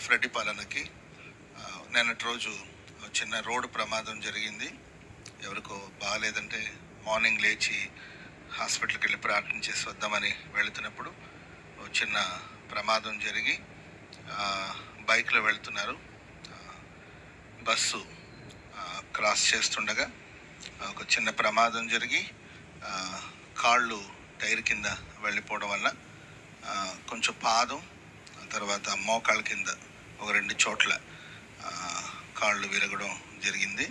ఫ్రెడ్డి పాలనకి నిన్నటి రోజు చిన్న రోడ్డు ప్రమాదం జరిగింది. ఎవరికో బాగాలేదంటే మార్నింగ్ లేచి హాస్పిటల్కి వెళ్ళి ప్రార్థన చేసి వద్దామని వెళుతున్నప్పుడు చిన్న ప్రమాదం జరిగి బైక్లో వెళ్తున్నారు. బస్సు క్రాస్ చేస్తుండగా ఒక చిన్న ప్రమాదం జరిగి కాళ్ళు టైర్ కింద వెళ్ళిపోవడం వల్ల కొంచెం పాదం తర్వాత మోకాళ్ళ కింద ఒక 2 చోట్ల కాళ్ళు విరగడం జరిగింది.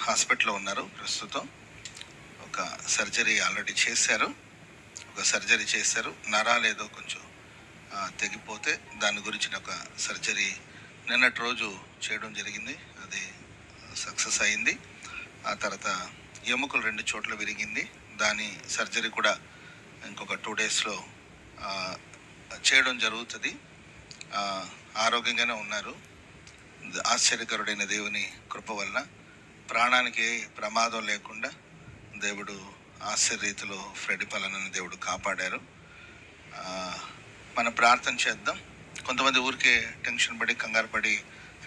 హాస్పిటల్లో ఉన్నారు ప్రస్తుతం. ఒక సర్జరీ ఆల్రెడీ చేశారు. నరాలు ఏదో కొంచెం తెగిపోతే దాని గురించిన ఒక సర్జరీ నిన్నటి రోజు చేయడం జరిగింది. అది సక్సెస్ అయింది. ఆ తర్వాత ఎముకలు 2 చోట్ల విరిగింది. దాని సర్జరీ కూడా ఇంకొక 2 డేస్లో చేయడం జరుగుతుంది. ఆరోగ్యంగానే ఉన్నారు. ఆశ్చర్యకరుడైన దేవుని కృప వలన ప్రాణానికి ప్రమాదం లేకుండా దేవుడు ఆశ్చర్యరీతిలో ఫ్రెడ్డి పాలనని దేవుడు కాపాడారు. మనం ప్రార్థన చేద్దాం. కొంతమంది ఊరికే టెన్షన్ పడి కంగారు పడి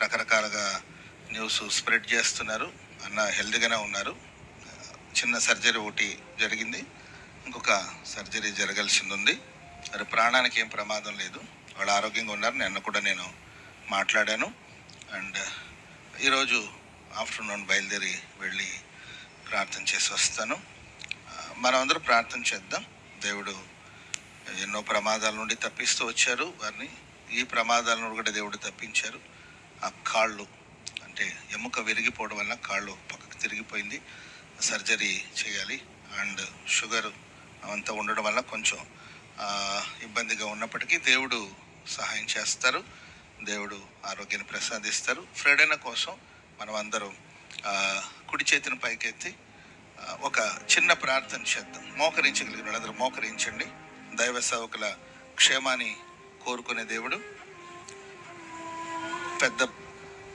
రకరకాలుగా న్యూస్ స్ప్రెడ్ చేస్తున్నారు. అన్న హెల్తీగానే ఉన్నారు. చిన్న సర్జరీ ఒకటి జరిగింది, ఇంకొక సర్జరీ జరగాల్సింది ఉంది. మరి ప్రాణానికి ఏం ప్రమాదం లేదు, వాళ్ళు ఆరోగ్యంగా ఉన్నారు. నిన్న కూడా నేను మాట్లాడాను. అండ్ ఈరోజు ఆఫ్టర్నూన్ బయలుదేరి వెళ్ళి ప్రార్థన చేసి వస్తాను. మనం అందరూ ప్రార్థన చేద్దాం. దేవుడు ఎన్నో ప్రమాదాల నుండి తప్పిస్తూ వచ్చారు వారిని. ఈ ప్రమాదాల నుండి కూడా దేవుడు తప్పించారు. ఆ కాళ్ళు అంటే ఎముక విరిగిపోవడం వల్ల కాళ్ళు పక్కకు తిరిగిపోయింది. సర్జరీ చేయాలి. అండ్ షుగర్ అంతా ఉండడం వల్ల కొంచెం ఇబ్బందిగా ఉన్నప్పటికీ దేవుడు సహాయం చేస్తారు. దేవుడు ఆరోగ్యాన్ని ప్రసాదిస్తారు. ఫ్రెడైన కోసం మనం అందరం కుడి చేతిని పైకెత్తి ఒక చిన్న ప్రార్థన చేద్దాం. మోకరించగలిగిన వాళ్ళందరూ మోకరించండి. దైవ సేవకుల క్షేమాన్ని కోరుకునే దేవుడు. పెద్ద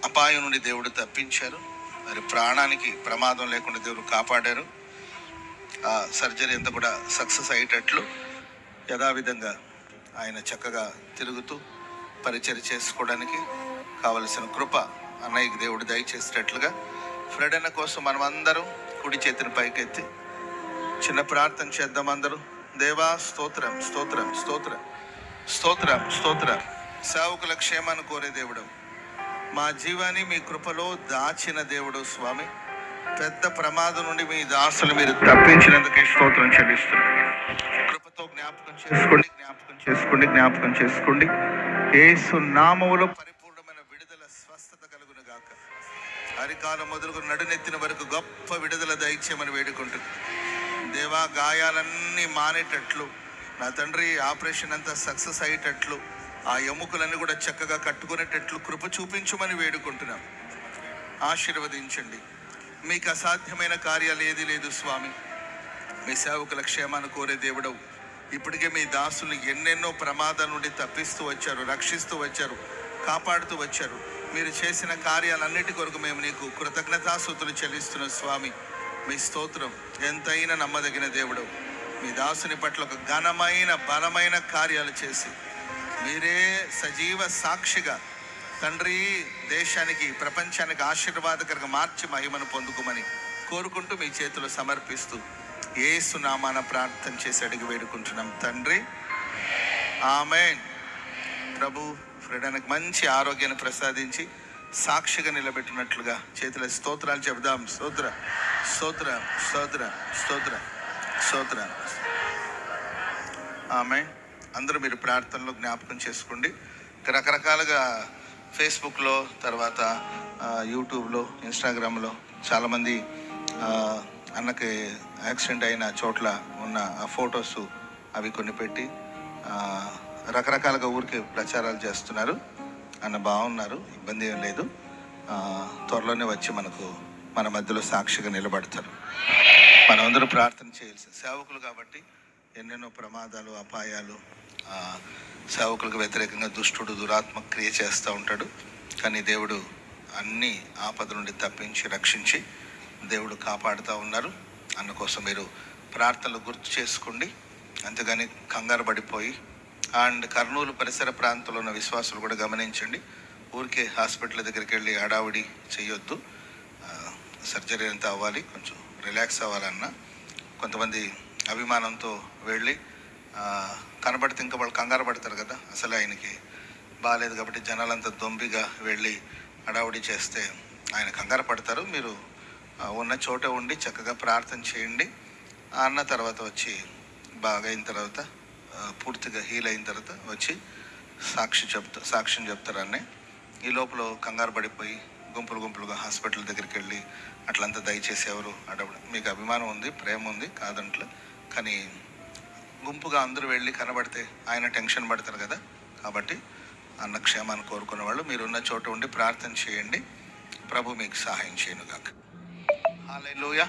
అపాయం నుండి దేవుడు తప్పించారు. మరి ప్రాణానికి ప్రమాదం లేకుండా దేవుడు కాపాడారు. సర్జరీ అంతా కూడా సక్సెస్ అయ్యేటట్లు యథావిధంగా ఆయన చక్కగా తిరుగుతూ పరిచర్య చేసుకోవడానికి కావలసిన కృప అన్నయ్యకి దేవుడు దయచేసేటట్లుగా ఫ్రెడన్న కోసం మనం అందరం కుడి చేతిని పైకెత్తి చిన్న ప్రార్థన చేద్దాం. అందరూ దేవా స్తోత్రం స్తోత్రం స్తోత్రం స్తోత్రం స్తోత్రం. సేవకుల క్షేమాన్ని కోరే దేవుడు, మా జీవాన్ని మీ కృపలో దాచిన దేవుడు స్వామి. పెద్ద ప్రమాదం నుండి మీ దాసులు మీరు తప్పించినందుకే స్తోత్రం చెల్లిస్తున్నాను. కృపతో జ్ఞాపకం చేసుకోండి. యేసు నామములో పరిపూర్ణమైన విడుదల స్వస్థత కలుగును గాక. అరికాలం మొదలుగు నడునెత్తిన వరకు గొప్ప విడుదల దయచేయమని వేడుకుంటుంది. దేవా, గాయాలన్నీ మానేటట్లు నా తండ్రి ఆపరేషన్ అంతా సక్సెస్ అయ్యేటట్లు ఆ ఎముకలన్నీ కూడా చక్కగా కట్టుకునేటట్లు కృప చూపించమని వేడుకుంటున్నాం. ఆశీర్వదించండి. మీకు అసాధ్యమైన కార్యాలు ఏది లేదు స్వామి. మీ సేవకుల క్షేమాన్ని కోరే దేవుడవు. ఇప్పటికే మీ దాసులు ఎన్నెన్నో ప్రమాదాల నుండి తప్పిస్తూ వచ్చారు, రక్షిస్తూ వచ్చారు, కాపాడుతూ వచ్చారు. మీరు చేసిన కార్యాలన్నిటి కొరకు మేము నీకు కృతజ్ఞతాస్తుతులు చెల్లిస్తున్న స్వామి. మీ స్తోత్రం. ఎంతైనా నమ్మదగిన దేవుడు. మీ దాసుని పట్ల ఒక ఘనమైన బలమైన కార్యాలు చేసి మీరే సజీవ సాక్షిగా తండ్రి దేశానికి ప్రపంచానికి ఆశీర్వాదకరంగా మార్చి మహిమను పొందుకోమని కోరుకుంటూ మీ చేతులు సమర్పిస్తూ యేసు నామాన ప్రార్థన చేసి అడిగి వేడుకుంటున్నాం తండ్రి. ఆమేన్. ప్రభు ఫ్రెడనకు మంచి ఆరోగ్యాన్ని ప్రసాదించి సాక్షిగా నిలబెట్టినట్లుగా చేతుల స్తోత్రాలు చెబుదాం. స్తోత్ర స్తోత్ర స్తోత్ర స్తోత్ర స్తోత్ర. ఆమేన్. అందరూ మీరు ప్రార్థనలో జ్ఞాపకం చేసుకోండి. రకరకాలుగా ఫేస్బుక్లో, తర్వాత యూట్యూబ్లో, ఇన్స్టాగ్రామ్లో చాలామంది అన్నకి యాక్సిడెంట్ అయిన చోట్ల ఉన్న ఆ ఫొటోస్ అవి కొన్ని పెట్టి రకరకాలుగా ఊరికి ప్రచారాలు చేస్తున్నారు. అన్న బాగున్నారు, ఇబ్బంది ఏం లేదు. త్వరలోనే వచ్చి మన మధ్యలో సాక్షిగా నిలబడతారు. మనమందరూ ప్రార్థన చేయాల్సిన సేవకులు కాబట్టి ఎన్నెన్నో ప్రమాదాలు, అపాయాలు, సేవకులకు వ్యతిరేకంగా దుష్టుడు దురాత్మ క్రియ చేస్తూ ఉంటాడు. కానీ దేవుడు అన్ని ఆపద నుండి తప్పించి రక్షించి దేవుడు కాపాడుతూ ఉన్నారు. అందుకోసం మీరు ప్రార్థనలు గుర్తు చేసుకోండి. అంతేగాని కంగారు పడిపోయి అండ్ కర్నూలు పరిసర ప్రాంతంలో ఉన్న విశ్వాసులు కూడా గమనించండి. ఊరికే హాస్పిటల్ దగ్గరికి వెళ్ళి హడావుడి చేయొద్దు. సర్జరీ అంతా అవ్వాలి, కొంచెం రిలాక్స్ అవ్వాలన్నా కొంతమంది అభిమానంతో వెళ్ళి కనబడితే ఇంకా వాళ్ళు కంగారు పడతారు కదా, అసలు ఆయనకి బాగాలేదు కాబట్టి జనాలంతా దొంబిగా వెళ్ళి హడావుడి చేస్తే ఆయన కంగారు పడతారు. మీరు ఉన్న చోట ఉండి చక్కగా ప్రార్థన చేయండి. అన్న తర్వాత వచ్చి బాగా అయిన తర్వాత పూర్తిగా హీల్ అయిన తర్వాత వచ్చి సాక్ష్యం చెప్తారని. ఈ లోపల కంగారు పడిపోయి గుంపులుగా హాస్పిటల్ దగ్గరికి వెళ్ళి అట్లంతా దయచేసి ఎవరు అడవడం. మీకు అభిమానం ఉంది, ప్రేమ ఉంది, కాదంట్లో, కానీ గుంపుగా అందరూ వెళ్ళి కనబడితే ఆయన టెన్షన్ పడతారు కదా. కాబట్టి అన్న క్షేమాన్ని కోరుకున్న వాళ్ళు మీరున్న చోట ఉండి ప్రార్థన చేయండి. ప్రభు మీకు సహాయం చేయనుగాక. హల్లెలూయా.